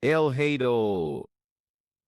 El hado,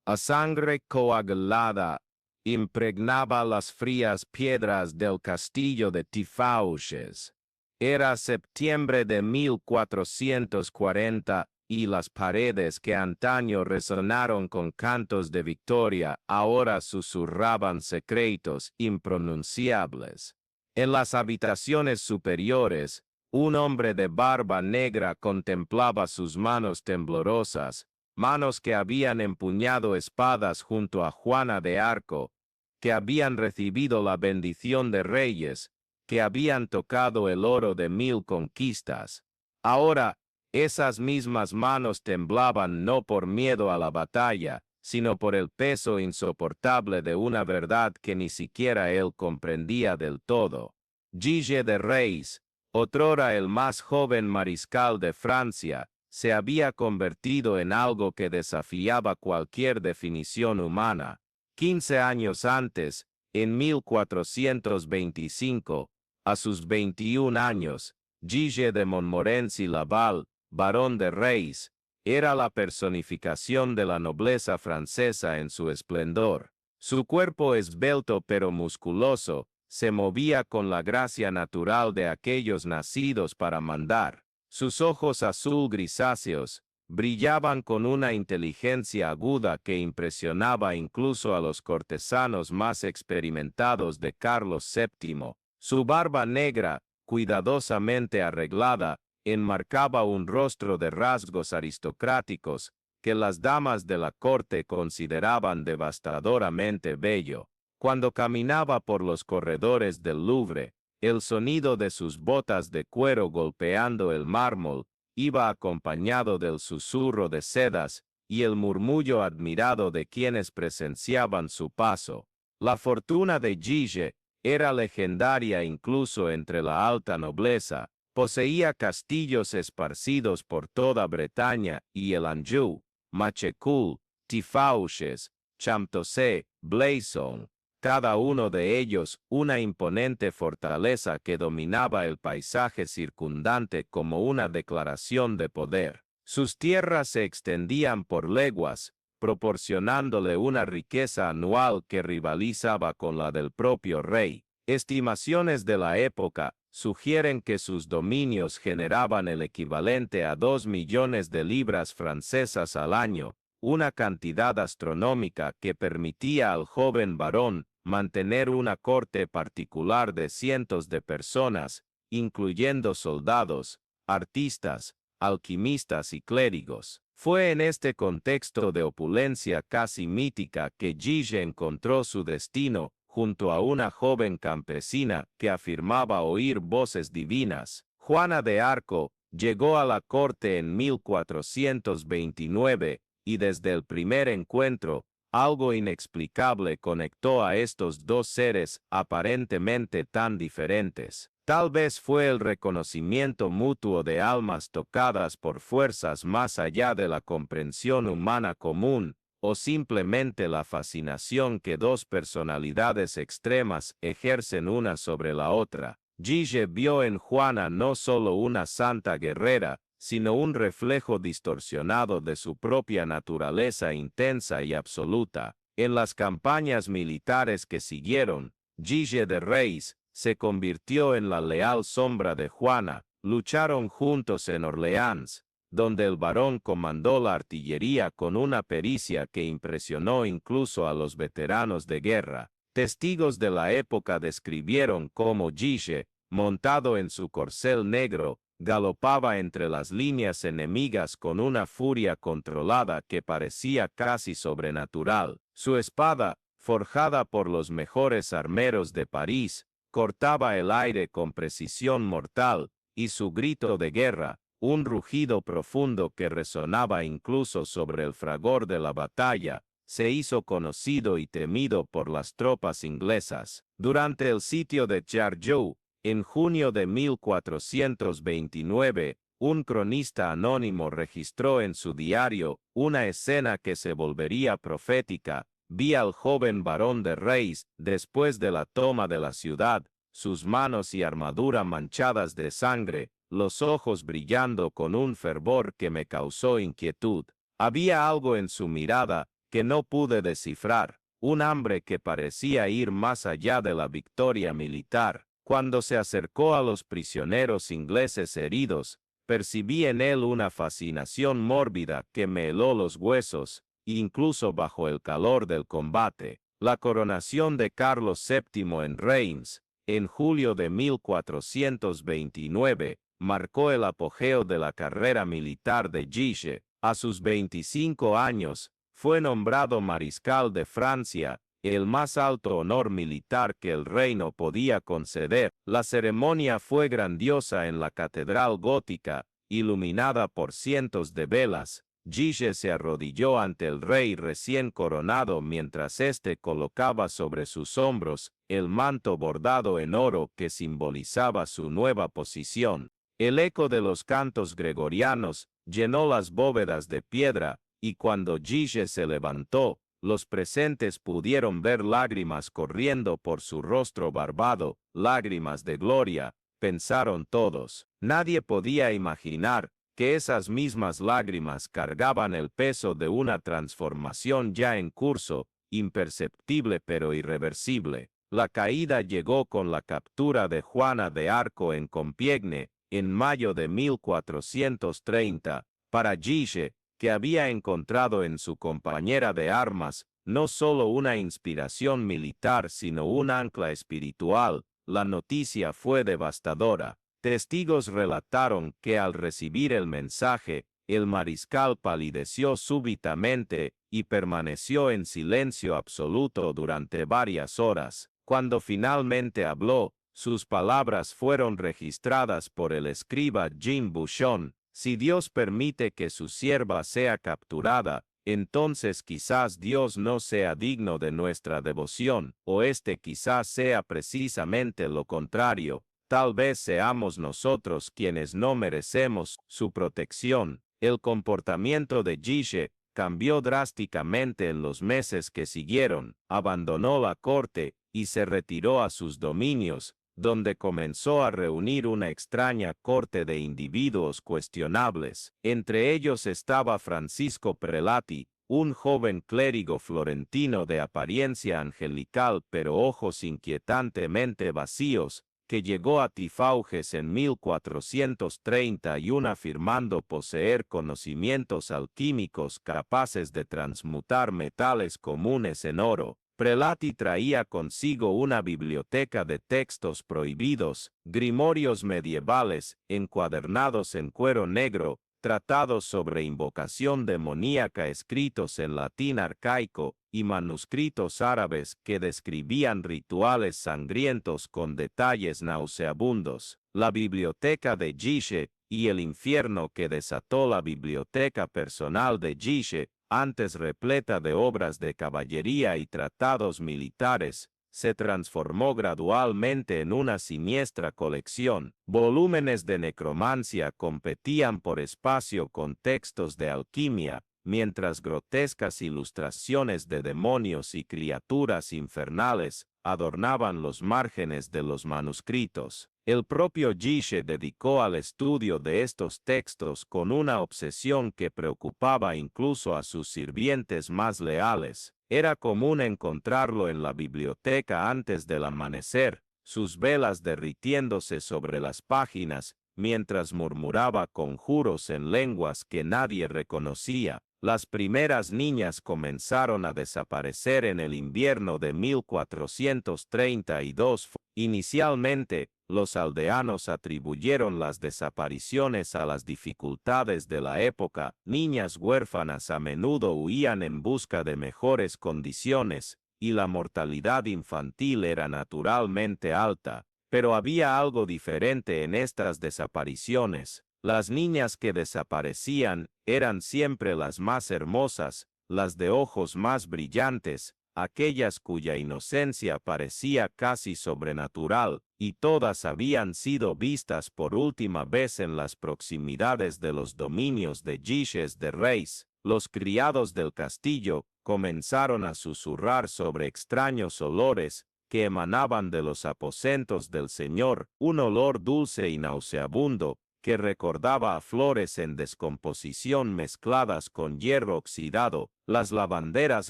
a sangre coagulada, impregnaba las frías piedras del castillo de Tifauches. Era septiembre de 1440 y las paredes que antaño resonaron con cantos de victoria ahora susurraban secretos impronunciables. En las habitaciones superiores, un hombre de barba negra contemplaba sus manos temblorosas, manos que habían empuñado espadas junto a Juana de Arco, que habían recibido la bendición de reyes, que habían tocado el oro de 1000 conquistas. Ahora, esas mismas manos temblaban no por miedo a la batalla, sino por el peso insoportable de una verdad que ni siquiera él comprendía del todo. Gille de Reis, otrora el más joven mariscal de Francia, se había convertido en algo que desafiaba cualquier definición humana. 15 años antes, en 1425, a sus 21 años, Gille de Montmorency Laval, barón de Reis, era la personificación de la nobleza francesa en su esplendor. Su cuerpo esbelto pero musculoso, se movía con la gracia natural de aquellos nacidos para mandar. Sus ojos azul grisáceos brillaban con una inteligencia aguda que impresionaba incluso a los cortesanos más experimentados de Carlos VII. Su barba negra, cuidadosamente arreglada, enmarcaba un rostro de rasgos aristocráticos que las damas de la corte consideraban devastadoramente bello. Cuando caminaba por los corredores del Louvre, el sonido de sus botas de cuero golpeando el mármol iba acompañado del susurro de sedas y el murmullo admirado de quienes presenciaban su paso. La fortuna de Gille era legendaria incluso entre la alta nobleza. Poseía castillos esparcidos por toda Bretaña y el Anjou, Machecoul, Tifauches, Champtocé, Blasson, cada uno de ellos una imponente fortaleza que dominaba el paisaje circundante como una declaración de poder. Sus tierras se extendían por leguas, proporcionándole una riqueza anual que rivalizaba con la del propio rey. Estimaciones de la época sugieren que sus dominios generaban el equivalente a 2 millones de libras francesas al año, una cantidad astronómica que permitía al joven barón mantener una corte particular de cientos de personas, incluyendo soldados, artistas, alquimistas y clérigos. Fue en este contexto de opulencia casi mítica que Gille encontró su destino, junto a una joven campesina que afirmaba oír voces divinas. Juana de Arco llegó a la corte en 1429, y desde el primer encuentro, algo inexplicable conectó a estos dos seres aparentemente tan diferentes. Tal vez fue el reconocimiento mutuo de almas tocadas por fuerzas más allá de la comprensión humana común, o simplemente la fascinación que dos personalidades extremas ejercen una sobre la otra. Gille vio en Juana no solo una santa guerrera, sino un reflejo distorsionado de su propia naturaleza intensa y absoluta. En las campañas militares que siguieron, Gille de Reis se convirtió en la leal sombra de Juana. Lucharon juntos en Orleans, donde el barón comandó la artillería con una pericia que impresionó incluso a los veteranos de guerra. Testigos de la época describieron cómo Gille, montado en su corcel negro, galopaba entre las líneas enemigas con una furia controlada que parecía casi sobrenatural. Su espada, forjada por los mejores armeros de París, cortaba el aire con precisión mortal, y su grito de guerra, un rugido profundo que resonaba incluso sobre el fragor de la batalla, se hizo conocido y temido por las tropas inglesas. Durante el sitio de Jargeau, en junio de 1429, un cronista anónimo registró en su diario una escena que se volvería profética. Vi al joven barón de Reis, después de la toma de la ciudad, sus manos y armadura manchadas de sangre, los ojos brillando con un fervor que me causó inquietud. Había algo en su mirada que no pude descifrar, un hambre que parecía ir más allá de la victoria militar. Cuando se acercó a los prisioneros ingleses heridos, percibí en él una fascinación mórbida que me heló los huesos, incluso bajo el calor del combate. La coronación de Carlos VII en Reims, en julio de 1429, marcó el apogeo de la carrera militar de Guise. A sus 25 años, fue nombrado mariscal de Francia, el más alto honor militar que el reino podía conceder. La ceremonia fue grandiosa en la catedral gótica, iluminada por cientos de velas. Guise se arrodilló ante el rey recién coronado mientras éste colocaba sobre sus hombros el manto bordado en oro que simbolizaba su nueva posición. El eco de los cantos gregorianos llenó las bóvedas de piedra, y cuando Guise se levantó, los presentes pudieron ver lágrimas corriendo por su rostro barbado, lágrimas de gloria, pensaron todos. Nadie podía imaginar que esas mismas lágrimas cargaban el peso de una transformación ya en curso, imperceptible pero irreversible. La caída llegó con la captura de Juana de Arco en Compiègne, en mayo de 1430, para Guise, que había encontrado en su compañera de armas no solo una inspiración militar sino un ancla espiritual. La noticia fue devastadora. Testigos relataron que al recibir el mensaje, el mariscal palideció súbitamente y permaneció en silencio absoluto durante varias horas. Cuando finalmente habló, sus palabras fueron registradas por el escriba Jean Bouchon: si Dios permite que su sierva sea capturada, entonces quizás Dios no sea digno de nuestra devoción, o este quizás sea precisamente lo contrario. Tal vez seamos nosotros quienes no merecemos su protección. El comportamiento de Guise cambió drásticamente en los meses que siguieron. Abandonó la corte y se retiró a sus dominios, donde comenzó a reunir una extraña corte de individuos cuestionables. Entre ellos estaba Francisco Prelati, un joven clérigo florentino de apariencia angelical pero ojos inquietantemente vacíos, que llegó a Tifauges en 1431 afirmando poseer conocimientos alquímicos capaces de transmutar metales comunes en oro. Prelati traía consigo una biblioteca de textos prohibidos, grimorios medievales, encuadernados en cuero negro, tratados sobre invocación demoníaca escritos en latín arcaico, y manuscritos árabes que describían rituales sangrientos con detalles nauseabundos. La biblioteca de Guise y el infierno que desató la biblioteca personal de Guise, antes repleta de obras de caballería y tratados militares, se transformó gradualmente en una siniestra colección. Volúmenes de necromancia competían por espacio con textos de alquimia, mientras grotescas ilustraciones de demonios y criaturas infernales adornaban los márgenes de los manuscritos. El propio Guise dedicó al estudio de estos textos con una obsesión que preocupaba incluso a sus sirvientes más leales. Era común encontrarlo en la biblioteca antes del amanecer, sus velas derritiéndose sobre las páginas, mientras murmuraba conjuros en lenguas que nadie reconocía. Las primeras niñas comenzaron a desaparecer en el invierno de 1432. Inicialmente, los aldeanos atribuyeron las desapariciones a las dificultades de la época. Niñas huérfanas a menudo huían en busca de mejores condiciones, y la mortalidad infantil era naturalmente alta. Pero había algo diferente en estas desapariciones. Las niñas que desaparecían eran siempre las más hermosas, las de ojos más brillantes, aquellas cuya inocencia parecía casi sobrenatural, y todas habían sido vistas por última vez en las proximidades de los dominios de Guise de Reims. Los criados del castillo comenzaron a susurrar sobre extraños olores que emanaban de los aposentos del señor, un olor dulce y nauseabundo que recordaba a flores en descomposición mezcladas con hierro oxidado. Las lavanderas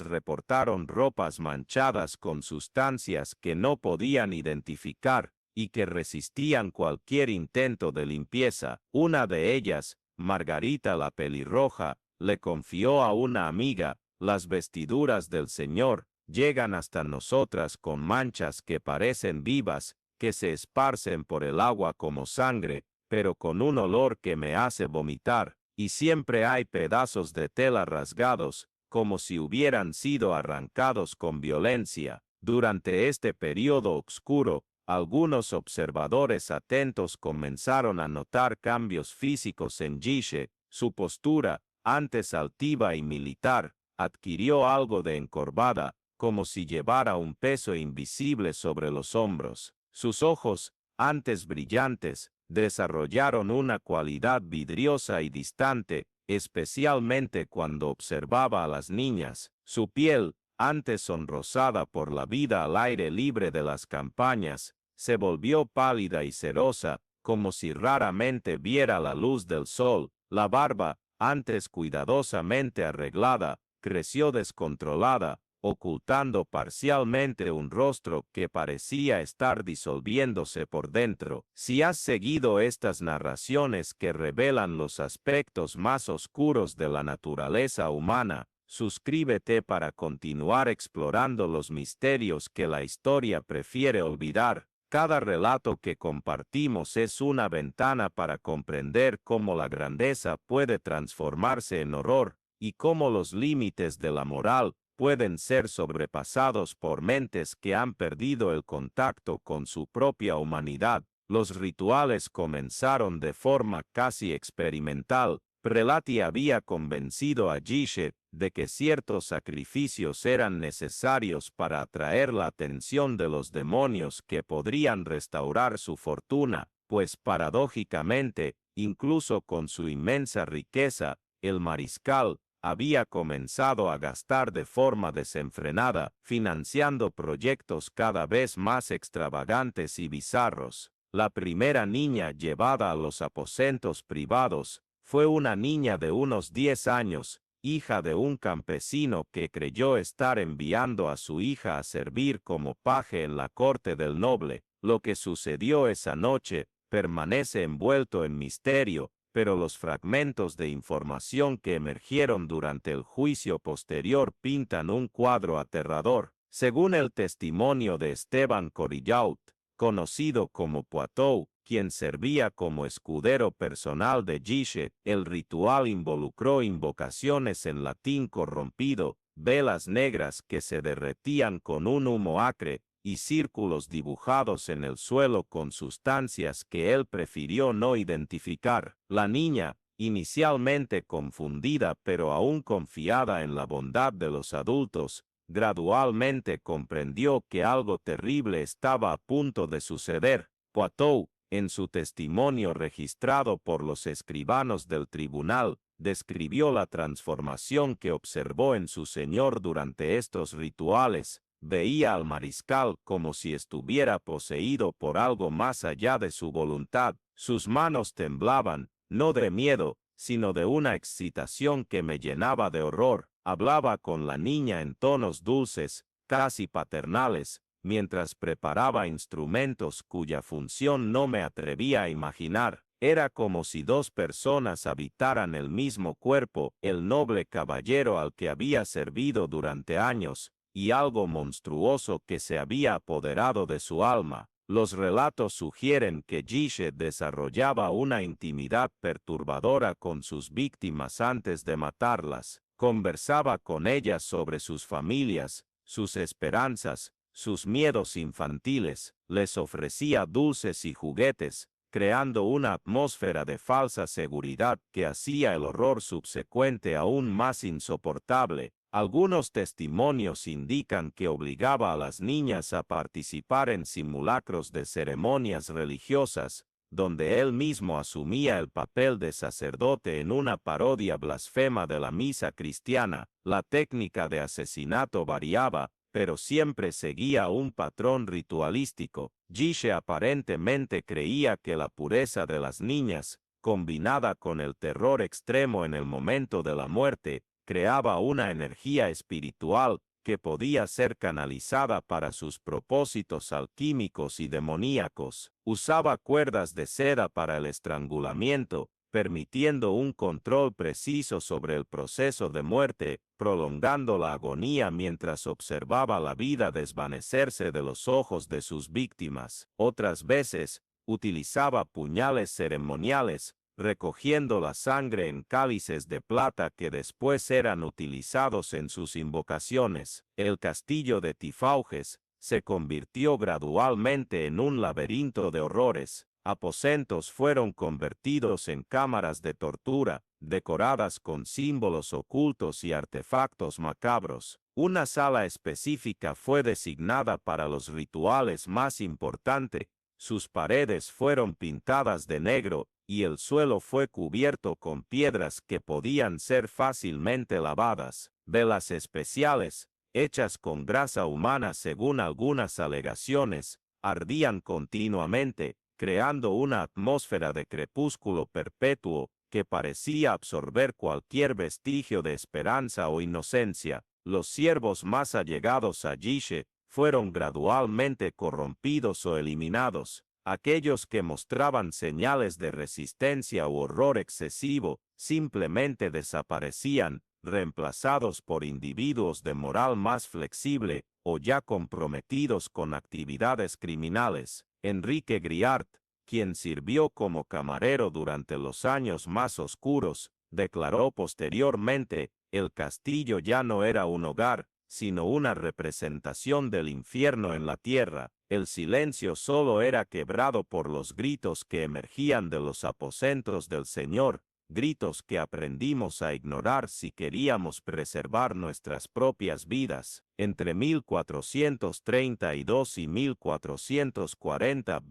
reportaron ropas manchadas con sustancias que no podían identificar y que resistían cualquier intento de limpieza. Una de ellas, Margarita la pelirroja, le confió a una amiga: las vestiduras del Señor llegan hasta nosotras con manchas que parecen vivas, que se esparcen por el agua como sangre, pero con un olor que me hace vomitar, y siempre hay pedazos de tela rasgados, como si hubieran sido arrancados con violencia. Durante este periodo oscuro, algunos observadores atentos comenzaron a notar cambios físicos en Gishe. Su postura, antes altiva y militar, adquirió algo de encorvada, como si llevara un peso invisible sobre los hombros. Sus ojos, antes brillantes, desarrollaron una cualidad vidriosa y distante, especialmente cuando observaba a las niñas. Su piel, antes sonrosada por la vida al aire libre de las campañas, se volvió pálida y cerosa, como si raramente viera la luz del sol. La barba, antes cuidadosamente arreglada, creció descontrolada, ocultando parcialmente un rostro que parecía estar disolviéndose por dentro. Si has seguido estas narraciones que revelan los aspectos más oscuros de la naturaleza humana, suscríbete para continuar explorando los misterios que la historia prefiere olvidar. Cada relato que compartimos es una ventana para comprender cómo la grandeza puede transformarse en horror, y cómo los límites de la moral pueden ser sobrepasados por mentes que han perdido el contacto con su propia humanidad. Los rituales comenzaron de forma casi experimental. Prelati había convencido a Gishe de que ciertos sacrificios eran necesarios para atraer la atención de los demonios que podrían restaurar su fortuna, pues paradójicamente, incluso con su inmensa riqueza, el mariscal había comenzado a gastar de forma desenfrenada, financiando proyectos cada vez más extravagantes y bizarros. La primera niña llevada a los aposentos privados fue una niña de unos 10 años, hija de un campesino que creyó estar enviando a su hija a servir como paje en la corte del noble. Lo que sucedió esa noche permanece envuelto en misterio, pero los fragmentos de información que emergieron durante el juicio posterior pintan un cuadro aterrador. Según el testimonio de Esteban Corillaut, conocido como Poitou, quien servía como escudero personal de Gishe, el ritual involucró invocaciones en latín corrompido, velas negras que se derretían con un humo acre, y círculos dibujados en el suelo con sustancias que él prefirió no identificar. La niña, inicialmente confundida pero aún confiada en la bondad de los adultos, gradualmente comprendió que algo terrible estaba a punto de suceder. Poitou, en su testimonio registrado por los escribanos del tribunal, describió la transformación que observó en su señor durante estos rituales. Veía al mariscal como si estuviera poseído por algo más allá de su voluntad. Sus manos temblaban, no de miedo, sino de una excitación que me llenaba de horror. Hablaba con la niña en tonos dulces, casi paternales, mientras preparaba instrumentos cuya función no me atrevía a imaginar. Era como si dos personas habitaran el mismo cuerpo, el noble caballero al que había servido durante años, y algo monstruoso que se había apoderado de su alma. Los relatos sugieren que Gishe desarrollaba una intimidad perturbadora con sus víctimas antes de matarlas. Conversaba con ellas sobre sus familias, sus esperanzas, sus miedos infantiles, les ofrecía dulces y juguetes, creando una atmósfera de falsa seguridad que hacía el horror subsecuente aún más insoportable. Algunos testimonios indican que obligaba a las niñas a participar en simulacros de ceremonias religiosas, donde él mismo asumía el papel de sacerdote en una parodia blasfema de la misa cristiana. La técnica de asesinato variaba, pero siempre seguía un patrón ritualístico. Gishe aparentemente creía que la pureza de las niñas, combinada con el terror extremo en el momento de la muerte, creaba una energía espiritual que podía ser canalizada para sus propósitos alquímicos y demoníacos. Usaba cuerdas de seda para el estrangulamiento, permitiendo un control preciso sobre el proceso de muerte, prolongando la agonía mientras observaba la vida desvanecerse de los ojos de sus víctimas. Otras veces, utilizaba puñales ceremoniales, recogiendo la sangre en cálices de plata que después eran utilizados en sus invocaciones. El castillo de Tifauges se convirtió gradualmente en un laberinto de horrores. Aposentos fueron convertidos en cámaras de tortura, decoradas con símbolos ocultos y artefactos macabros. Una sala específica fue designada para los rituales más importantes. Sus paredes fueron pintadas de negro, y el suelo fue cubierto con piedras que podían ser fácilmente lavadas. Velas especiales, hechas con grasa humana según algunas alegaciones, ardían continuamente, creando una atmósfera de crepúsculo perpetuo que parecía absorber cualquier vestigio de esperanza o inocencia. Los siervos más allegados a Gishe fueron gradualmente corrompidos o eliminados. Aquellos que mostraban señales de resistencia u horror excesivo simplemente desaparecían, reemplazados por individuos de moral más flexible o ya comprometidos con actividades criminales. Enrique Griart, quien sirvió como camarero durante los años más oscuros, declaró posteriormente: el castillo ya no era un hogar, sino una representación del infierno en la tierra. El silencio solo era quebrado por los gritos que emergían de los aposentos del Señor, gritos que aprendimos a ignorar si queríamos preservar nuestras propias vidas. Entre 1432 y 1440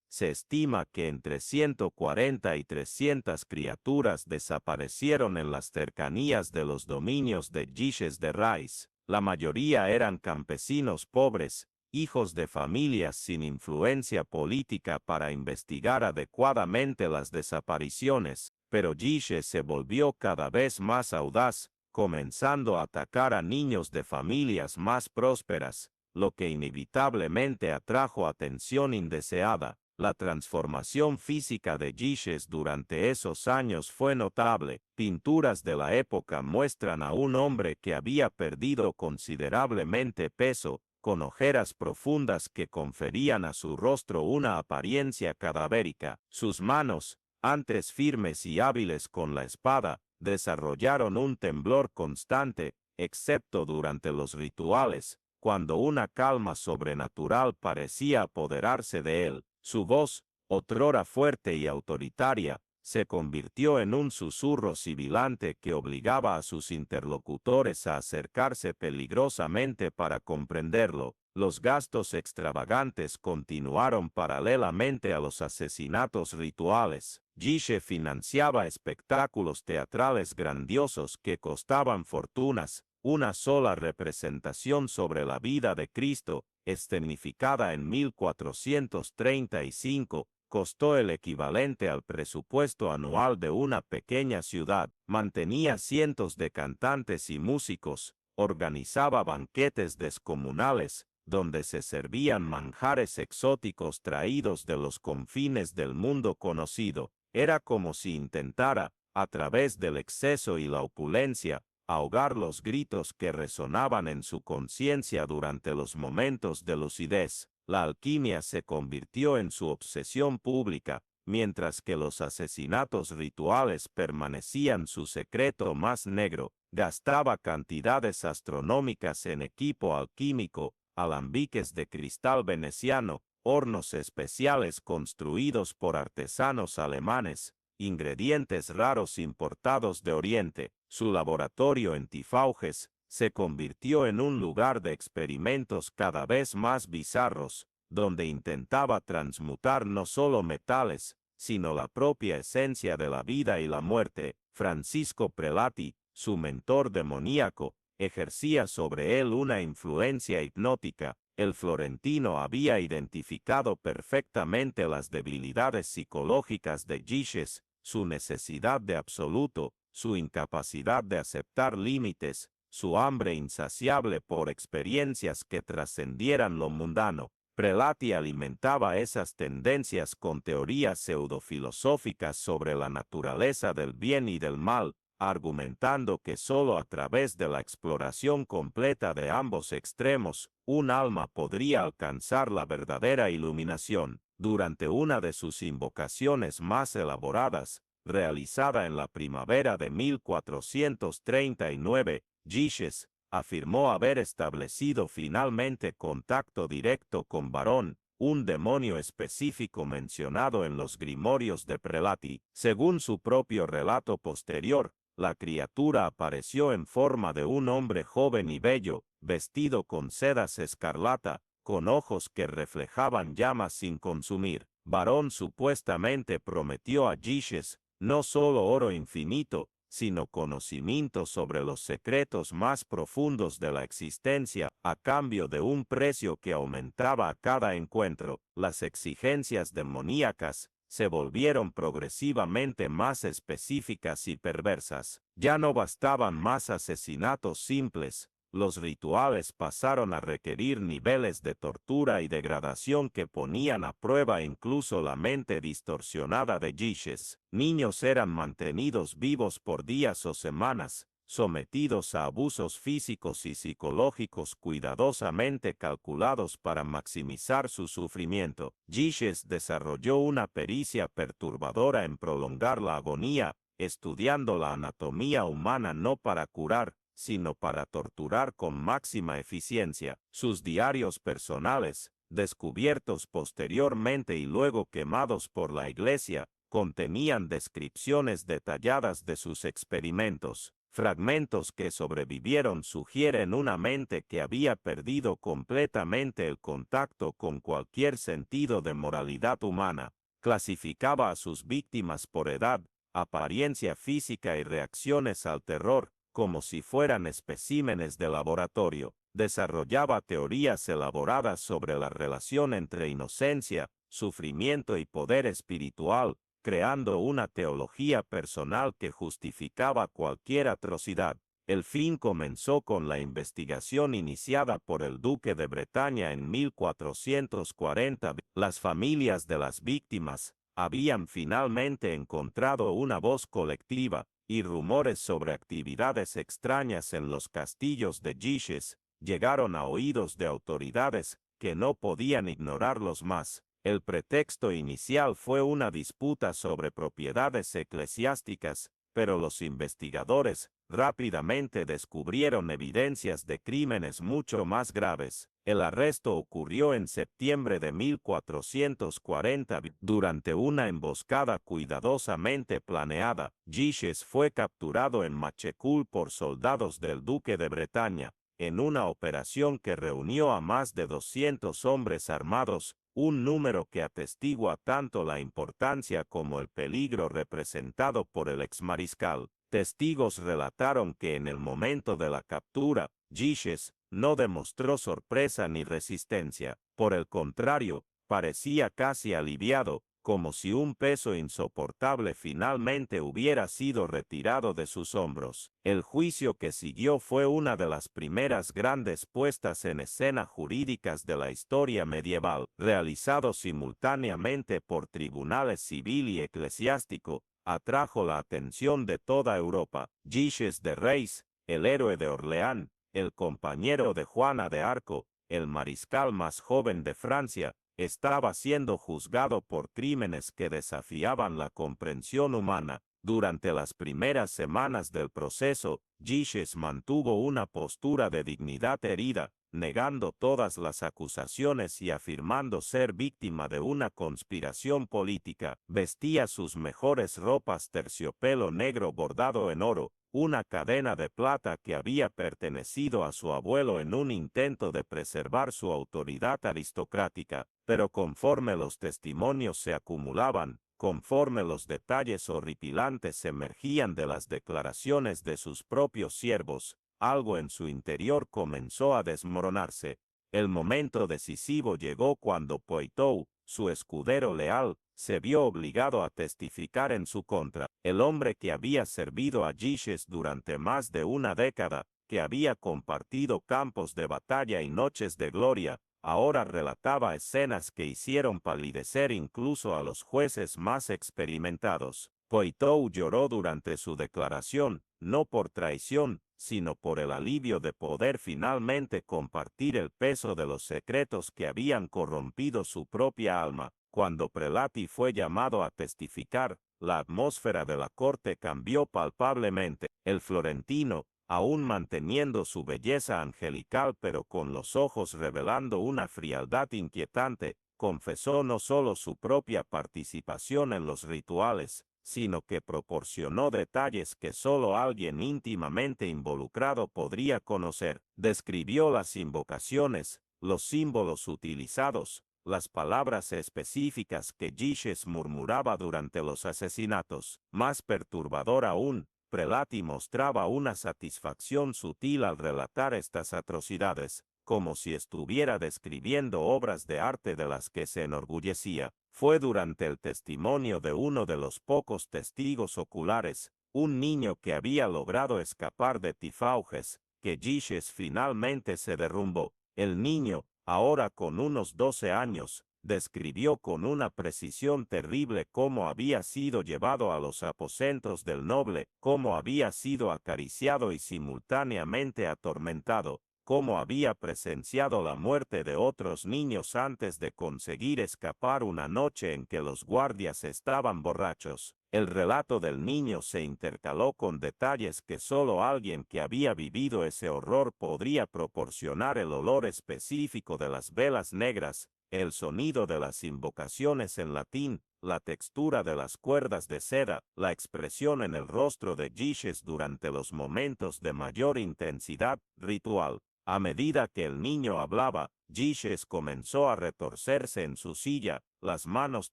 se estima que entre 140 y 300 criaturas desaparecieron en las cercanías de los dominios de Gishes de Rais. La mayoría eran campesinos pobres, hijos de familias sin influencia política para investigar adecuadamente las desapariciones, pero Gishes se volvió cada vez más audaz, comenzando a atacar a niños de familias más prósperas, lo que inevitablemente atrajo atención indeseada. La transformación física de Gishes durante esos años fue notable. Pinturas de la época muestran a un hombre que había perdido considerablemente peso, con ojeras profundas que conferían a su rostro una apariencia cadavérica. Sus manos, antes firmes y hábiles con la espada, desarrollaron un temblor constante, excepto durante los rituales, cuando una calma sobrenatural parecía apoderarse de él. Su voz, otrora fuerte y autoritaria, se convirtió en un susurro sibilante que obligaba a sus interlocutores a acercarse peligrosamente para comprenderlo. Los gastos extravagantes continuaron paralelamente a los asesinatos rituales. Gishe financiaba espectáculos teatrales grandiosos que costaban fortunas. Una sola representación sobre la vida de Cristo, escenificada en 1435, costó el equivalente al presupuesto anual de una pequeña ciudad. Mantenía cientos de cantantes y músicos, organizaba banquetes descomunales, donde se servían manjares exóticos traídos de los confines del mundo conocido. Era como si intentara, a través del exceso y la opulencia, ahogar los gritos que resonaban en su conciencia durante los momentos de lucidez. La alquimia se convirtió en su obsesión pública, mientras que los asesinatos rituales permanecían su secreto más negro. Gastaba cantidades astronómicas en equipo alquímico, alambiques de cristal veneciano, hornos especiales construidos por artesanos alemanes, ingredientes raros importados de Oriente. Su laboratorio en Tifauges se convirtió en un lugar de experimentos cada vez más bizarros, donde intentaba transmutar no solo metales, sino la propia esencia de la vida y la muerte. Francisco Prelati, su mentor demoníaco, ejercía sobre él una influencia hipnótica. El florentino había identificado perfectamente las debilidades psicológicas de Gishes, su necesidad de absoluto, su incapacidad de aceptar límites, su hambre insaciable por experiencias que trascendieran lo mundano. Prelati alimentaba esas tendencias con teorías pseudofilosóficas sobre la naturaleza del bien y del mal, argumentando que sólo a través de la exploración completa de ambos extremos, un alma podría alcanzar la verdadera iluminación. Durante una de sus invocaciones más elaboradas, realizada en la primavera de 1439, Giches afirmó haber establecido finalmente contacto directo con Varón, un demonio específico mencionado en los grimorios de Prelati. Según su propio relato posterior, la criatura apareció en forma de un hombre joven y bello, vestido con sedas escarlata, con ojos que reflejaban llamas sin consumir. Varón supuestamente prometió a Giches no solo oro infinito, sino conocimiento sobre los secretos más profundos de la existencia, a cambio de un precio que aumentaba a cada encuentro. Las exigencias demoníacas se volvieron progresivamente más específicas y perversas. Ya no bastaban más asesinatos simples. Los rituales pasaron a requerir niveles de tortura y degradación que ponían a prueba incluso la mente distorsionada de Giches. Niños eran mantenidos vivos por días o semanas, sometidos a abusos físicos y psicológicos cuidadosamente calculados para maximizar su sufrimiento. Giches desarrolló una pericia perturbadora en prolongar la agonía, estudiando la anatomía humana no para curar, sino para torturar con máxima eficiencia. Sus diarios personales, descubiertos posteriormente y luego quemados por la Iglesia, contenían descripciones detalladas de sus experimentos. Fragmentos que sobrevivieron sugieren una mente que había perdido completamente el contacto con cualquier sentido de moralidad humana. Clasificaba a sus víctimas por edad, apariencia física y reacciones al terror, como si fueran especímenes de laboratorio. Desarrollaba teorías elaboradas sobre la relación entre inocencia, sufrimiento y poder espiritual, creando una teología personal que justificaba cualquier atrocidad. El fin comenzó con la investigación iniciada por el duque de Bretaña en 1440. Las familias de las víctimas habían finalmente encontrado una voz colectiva, y rumores sobre actividades extrañas en los castillos de Giches llegaron a oídos de autoridades que no podían ignorarlos más. El pretexto inicial fue una disputa sobre propiedades eclesiásticas, pero los investigadores rápidamente descubrieron evidencias de crímenes mucho más graves. El arresto ocurrió en septiembre de 1440. Durante una emboscada cuidadosamente planeada, Giches fue capturado en Machecoul por soldados del duque de Bretaña, en una operación que reunió a más de 200 hombres armados, un número que atestigua tanto la importancia como el peligro representado por el exmariscal. Testigos relataron que en el momento de la captura, Giches no demostró sorpresa ni resistencia. Por el contrario, parecía casi aliviado, como si un peso insoportable finalmente hubiera sido retirado de sus hombros. El juicio que siguió fue una de las primeras grandes puestas en escena jurídicas de la historia medieval, realizado simultáneamente por tribunales civil y eclesiástico. Atrajo la atención de toda Europa. Giches de Reis, el héroe de Orleán, el compañero de Juana de Arco, el mariscal más joven de Francia, estaba siendo juzgado por crímenes que desafiaban la comprensión humana. Durante las primeras semanas del proceso, Giches mantuvo una postura de dignidad herida, negando todas las acusaciones y afirmando ser víctima de una conspiración política. Vestía sus mejores ropas terciopelo negro bordado en oro, una cadena de plata que había pertenecido a su abuelo en un intento de preservar su autoridad aristocrática, pero conforme los testimonios se acumulaban, conforme los detalles horripilantes emergían de las declaraciones de sus propios siervos, algo en su interior comenzó a desmoronarse. El momento decisivo llegó cuando Poitou, su escudero leal, se vio obligado a testificar en su contra. El hombre que había servido a Giges durante más de una década, que había compartido campos de batalla y noches de gloria, ahora relataba escenas que hicieron palidecer incluso a los jueces más experimentados. Poitou lloró durante su declaración, no por traición, sino por el alivio de poder finalmente compartir el peso de los secretos que habían corrompido su propia alma. Cuando Prelati fue llamado a testificar, la atmósfera de la corte cambió palpablemente. El florentino, aún manteniendo su belleza angelical pero con los ojos revelando una frialdad inquietante, confesó no solo su propia participación en los rituales, sino que proporcionó detalles que solo alguien íntimamente involucrado podría conocer. Describió las invocaciones, los símbolos utilizados, las palabras específicas que Giges murmuraba durante los asesinatos. Más perturbador aún, Prelati mostraba una satisfacción sutil al relatar estas atrocidades, como si estuviera describiendo obras de arte de las que se enorgullecía. Fue durante el testimonio de uno de los pocos testigos oculares, un niño que había logrado escapar de Tifauges, que Giges finalmente se derrumbó. El niño, ahora con unos 12 años, describió con una precisión terrible cómo había sido llevado a los aposentos del noble, cómo había sido acariciado y simultáneamente atormentado, cómo había presenciado la muerte de otros niños antes de conseguir escapar una noche en que los guardias estaban borrachos. El relato del niño se intercaló con detalles que solo alguien que había vivido ese horror podría proporcionar: el olor específico de las velas negras, el sonido de las invocaciones en latín, la textura de las cuerdas de seda, la expresión en el rostro de Giges durante los momentos de mayor intensidad ritual. A medida que el niño hablaba, Giges comenzó a retorcerse en su silla, las manos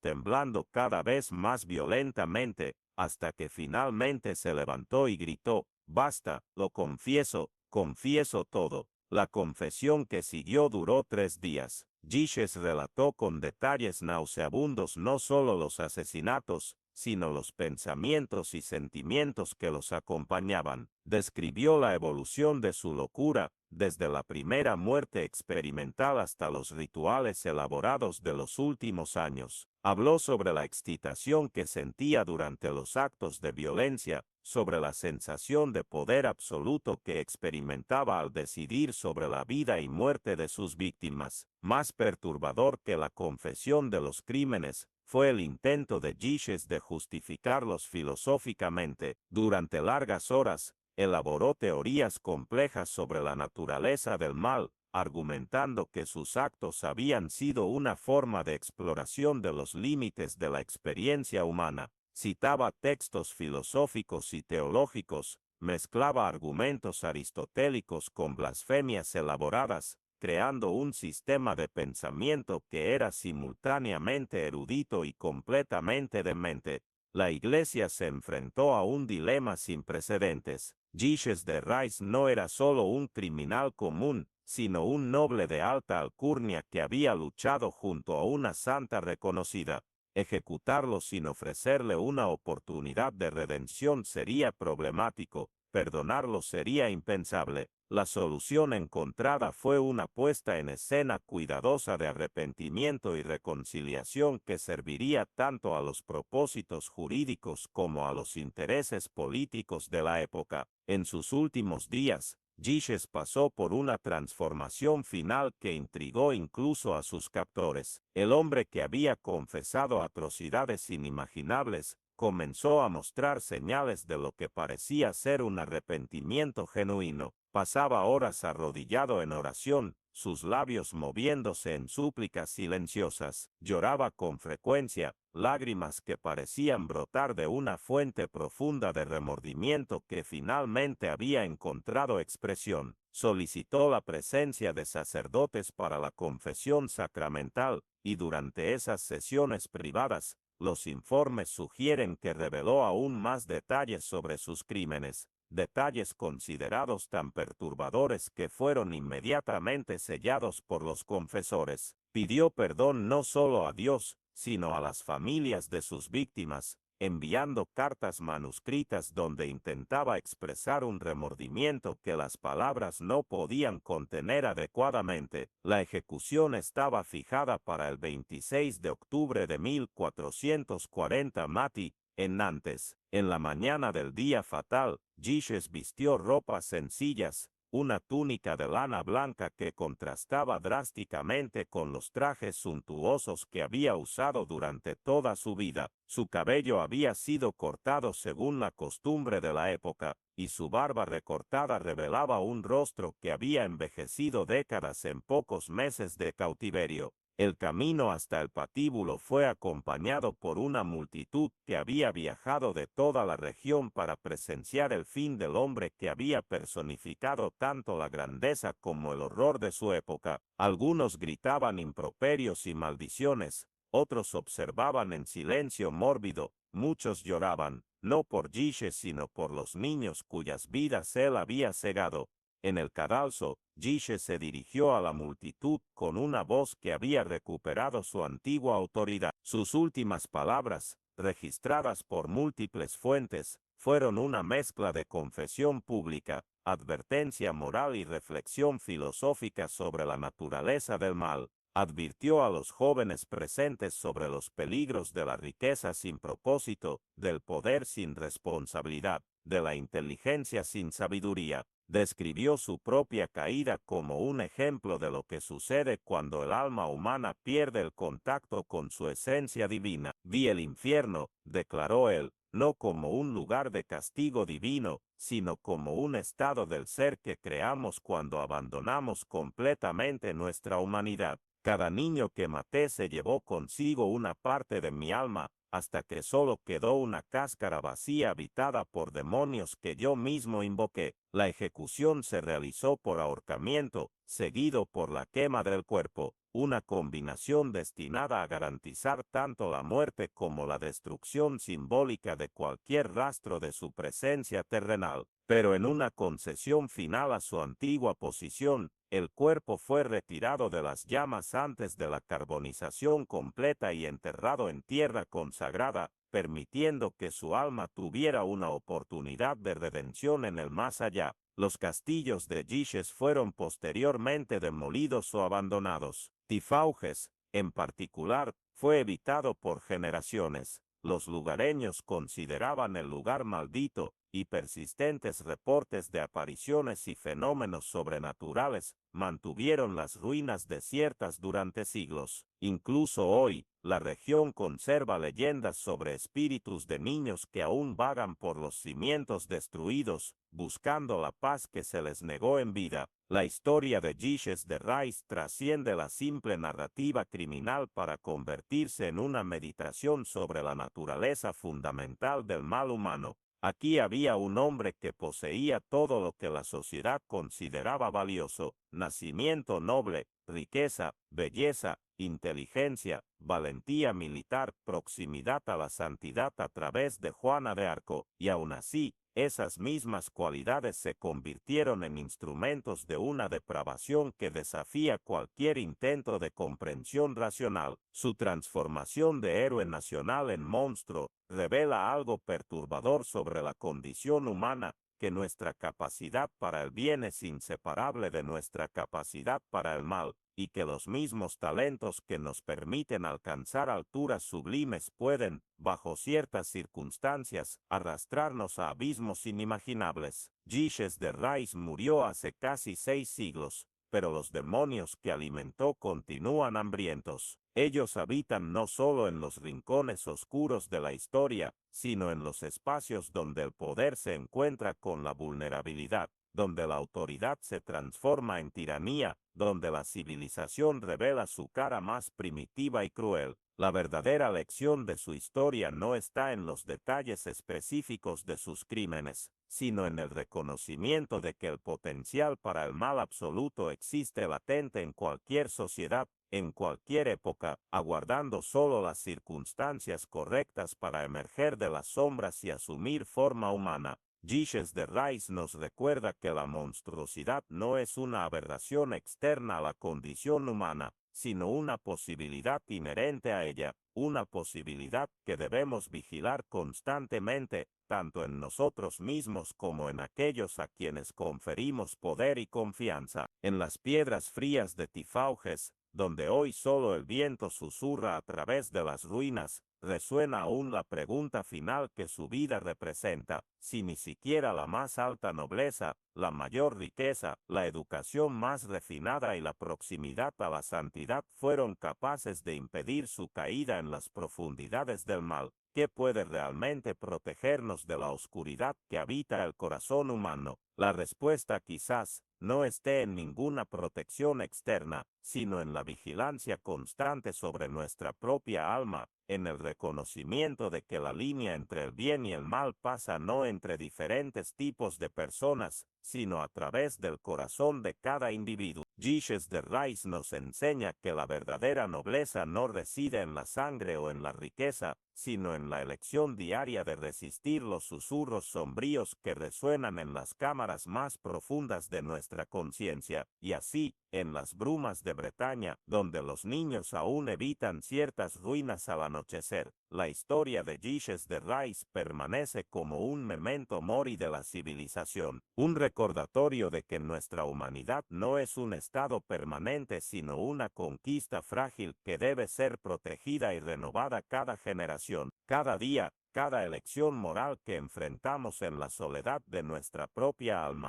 temblando cada vez más violentamente, hasta que finalmente se levantó y gritó: «Basta, lo confieso, confieso todo». La confesión que siguió duró 3 días. Giges relató con detalles nauseabundos no solo los asesinatos, sino los pensamientos y sentimientos que los acompañaban. Describió la evolución de su locura, desde la primera muerte experimental hasta los rituales elaborados de los últimos años. Habló sobre la excitación que sentía durante los actos de violencia, sobre la sensación de poder absoluto que experimentaba al decidir sobre la vida y muerte de sus víctimas. Más perturbador que la confesión de los crímenes fue el intento de Giges de justificarlos filosóficamente. Durante largas horas, elaboró teorías complejas sobre la naturaleza del mal, argumentando que sus actos habían sido una forma de exploración de los límites de la experiencia humana. Citaba textos filosóficos y teológicos, mezclaba argumentos aristotélicos con blasfemias elaboradas, creando un sistema de pensamiento que era simultáneamente erudito y completamente demente. La Iglesia se enfrentó a un dilema sin precedentes. Giges de Rais no era solo un criminal común, sino un noble de alta alcurnia que había luchado junto a una santa reconocida. Ejecutarlo sin ofrecerle una oportunidad de redención sería problemático, perdonarlo sería impensable. La solución encontrada fue una puesta en escena cuidadosa de arrepentimiento y reconciliación que serviría tanto a los propósitos jurídicos como a los intereses políticos de la época. En sus últimos días, Giges pasó por una transformación final que intrigó incluso a sus captores. El hombre que había confesado atrocidades inimaginables comenzó a mostrar señales de lo que parecía ser un arrepentimiento genuino. Pasaba horas arrodillado en oración, sus labios moviéndose en súplicas silenciosas. Lloraba con frecuencia, lágrimas que parecían brotar de una fuente profunda de remordimiento que finalmente había encontrado expresión. Solicitó la presencia de sacerdotes para la confesión sacramental, y durante esas sesiones privadas, los informes sugieren que reveló aún más detalles sobre sus crímenes. detalles considerados tan perturbadores que fueron inmediatamente sellados por los confesores. Pidió perdón no solo a Dios, sino a las familias de sus víctimas, enviando cartas manuscritas donde intentaba expresar un remordimiento que las palabras no podían contener adecuadamente. La ejecución estaba fijada para el 26 de octubre de 1440 Mati, en Nantes. En la mañana del día fatal, Guiches vistió ropas sencillas, una túnica de lana blanca que contrastaba drásticamente con los trajes suntuosos que había usado durante toda su vida. Su cabello había sido cortado según la costumbre de la época, y su barba recortada revelaba un rostro que había envejecido décadas en pocos meses de cautiverio. El camino hasta el patíbulo fue acompañado por una multitud que había viajado de toda la región para presenciar el fin del hombre que había personificado tanto la grandeza como el horror de su época. Algunos gritaban improperios y maldiciones, otros observaban en silencio mórbido, muchos lloraban, no por Guiches sino por los niños cuyas vidas él había cegado. En el cadalso, Guiches se dirigió a la multitud con una voz que había recuperado su antigua autoridad. Sus últimas palabras, registradas por múltiples fuentes, fueron una mezcla de confesión pública, advertencia moral y reflexión filosófica sobre la naturaleza del mal. Advirtió a los jóvenes presentes sobre los peligros de la riqueza sin propósito, del poder sin responsabilidad, de la inteligencia sin sabiduría. Describió su propia caída como un ejemplo de lo que sucede cuando el alma humana pierde el contacto con su esencia divina. Vi el infierno, declaró él, no como un lugar de castigo divino, sino como un estado del ser que creamos cuando abandonamos completamente nuestra humanidad. Cada niño que maté se llevó consigo una parte de mi alma, hasta que solo quedó una cáscara vacía habitada por demonios que yo mismo invoqué. La ejecución se realizó por ahorcamiento, seguido por la quema del cuerpo, una combinación destinada a garantizar tanto la muerte como la destrucción simbólica de cualquier rastro de su presencia terrenal. Pero en una concesión final a su antigua posición, el cuerpo fue retirado de las llamas antes de la carbonización completa y enterrado en tierra consagrada, permitiendo que su alma tuviera una oportunidad de redención en el más allá. Los castillos de Guiches fueron posteriormente demolidos o abandonados. Tifauges, en particular, fue evitado por generaciones. Los lugareños consideraban el lugar maldito, y persistentes reportes de apariciones y fenómenos sobrenaturales mantuvieron las ruinas desiertas durante siglos. Incluso hoy, la región conserva leyendas sobre espíritus de niños que aún vagan por los cimientos destruidos, buscando la paz que se les negó en vida. La historia de Guiches de Rais trasciende la simple narrativa criminal para convertirse en una meditación sobre la naturaleza fundamental del mal humano. Aquí había un hombre que poseía todo lo que la sociedad consideraba valioso: nacimiento noble, riqueza, belleza, inteligencia, valentía militar, proximidad a la santidad a través de Juana de Arco, y aún así, esas mismas cualidades se convirtieron en instrumentos de una depravación que desafía cualquier intento de comprensión racional. Su transformación de héroe nacional en monstruo revela algo perturbador sobre la condición humana, que nuestra capacidad para el bien es inseparable de nuestra capacidad para el mal, y que los mismos talentos que nos permiten alcanzar alturas sublimes pueden, bajo ciertas circunstancias, arrastrarnos a abismos inimaginables. Guiches de Rais murió hace casi 6 siglos, pero los demonios que alimentó continúan hambrientos. Ellos habitan no solo en los rincones oscuros de la historia, sino en los espacios donde el poder se encuentra con la vulnerabilidad, donde la autoridad se transforma en tiranía, donde la civilización revela su cara más primitiva y cruel. La verdadera lección de su historia no está en los detalles específicos de sus crímenes, sino en el reconocimiento de que el potencial para el mal absoluto existe latente en cualquier sociedad, en cualquier época, aguardando solo las circunstancias correctas para emerger de las sombras y asumir forma humana. Gilles de Rais nos recuerda que la monstruosidad no es una aberración externa a la condición humana, sino una posibilidad inherente a ella, una posibilidad que debemos vigilar constantemente, tanto en nosotros mismos como en aquellos a quienes conferimos poder y confianza. En las piedras frías de Tifauges, donde hoy solo el viento susurra a través de las ruinas, resuena aún la pregunta final que su vida representa: si ni siquiera la más alta nobleza, la mayor riqueza, la educación más refinada y la proximidad a la santidad fueron capaces de impedir su caída en las profundidades del mal, ¿qué puede realmente protegernos de la oscuridad que habita el corazón humano? La respuesta quizás no esté en ninguna protección externa, sino en la vigilancia constante sobre nuestra propia alma, en el reconocimiento de que la línea entre el bien y el mal pasa no entre diferentes tipos de personas, sino a través del corazón de cada individuo. Gilles de Rais nos enseña que la verdadera nobleza no reside en la sangre o en la riqueza, sino en la elección diaria de resistir los susurros sombríos que resuenan en las cámaras más profundas de nuestra conciencia, y así, en las brumas de Bretaña, donde los niños aún evitan ciertas ruinas al anochecer, la historia de Gilles de Rais permanece como un memento mori de la civilización, un recordatorio de que nuestra humanidad no es un estado permanente sino una conquista frágil que debe ser protegida y renovada cada generación, cada día, cada elección moral que enfrentamos en la soledad de nuestra propia alma.